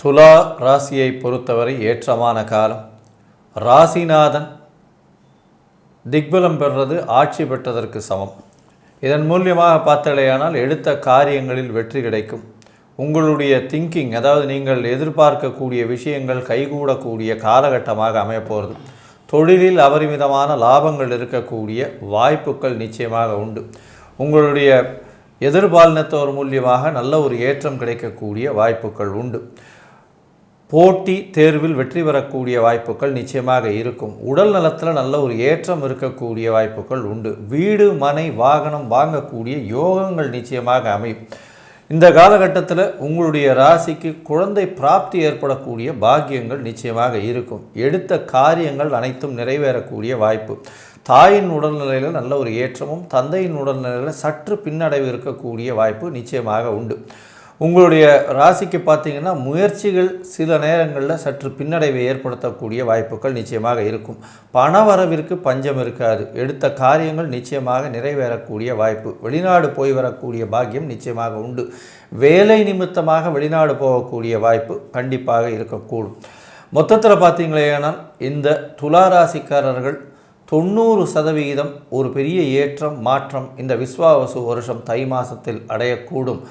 துலா ராசியை பொறுத்தவரை ஏற்றமான காலம். ராசிநாதன் திக்பலம் பெறுறது ஆட்சி பெற்றதற்கு சமம். இதன் மூலியமாக பார்த்தலையானால் எடுத்த காரியங்களில் வெற்றி கிடைக்கும். உங்களுடைய திங்கிங், அதாவது நீங்கள் எதிர்பார்க்கக்கூடிய விஷயங்கள் கைகூடக்கூடிய காலகட்டமாக அமையப்போகிறது. தொழிலில் அபரிமிதமான லாபங்கள் இருக்கக்கூடிய வாய்ப்புகள் நிச்சயமாக உண்டு. உங்களுடைய எதிர்பாலினத்தோர் மூலியமாக நல்ல ஒரு ஏற்றம் கிடைக்கக்கூடிய வாய்ப்புகள் உண்டு. போட்டி தேர்வில் வெற்றி பெறக்கூடிய வாய்ப்புகள் நிச்சயமாக இருக்கும். உடல் நலத்தில் நல்ல ஒரு ஏற்றம் இருக்கக்கூடிய வாய்ப்புகள் உண்டு. வீடு மனை வாகனம் வாங்கக்கூடிய யோகங்கள் நிச்சயமாக அமையும். இந்த காலகட்டத்தில் உங்களுடைய ராசிக்கு குழந்தை பிராப்தி ஏற்படக்கூடிய பாக்கியங்கள் நிச்சயமாக இருக்கும். எடுத்த காரியங்கள் அனைத்தும் நிறைவேறக்கூடிய வாய்ப்பு. தாயின் உடல்நிலையில் நல்ல ஒரு ஏற்றமும் தந்தையின் உடல்நிலையில் சற்று பின்னடைவு இருக்கக்கூடிய வாய்ப்பு நிச்சயமாக உண்டு. உங்களுடைய ராசிக்கு பார்த்தீங்கன்னா முயற்சிகள் சில நேரங்களில் சற்று பின்னடைவை ஏற்படுத்தக்கூடிய வாய்ப்புகள் நிச்சயமாக இருக்கும். பணவரவிற்கு பஞ்சம் இருக்காது. எடுத்த காரியங்கள் நிச்சயமாக நிறைவேறக்கூடிய வாய்ப்பு. வெளிநாடு போய் வரக்கூடிய பாக்கியம் நிச்சயமாக உண்டு. வேலை நிமித்தமாக வெளிநாடு போகக்கூடிய வாய்ப்பு கண்டிப்பாக இருக்கக்கூடும். மொத்தத்தில் பார்த்தீங்களேனால் இந்த துளாராசிக்காரர்கள் 90% ஒரு பெரிய ஏற்றம் மாற்றம் இந்த விஸ்வாவசு வருஷம் தை மாதத்தில் அடையக்கூடும்.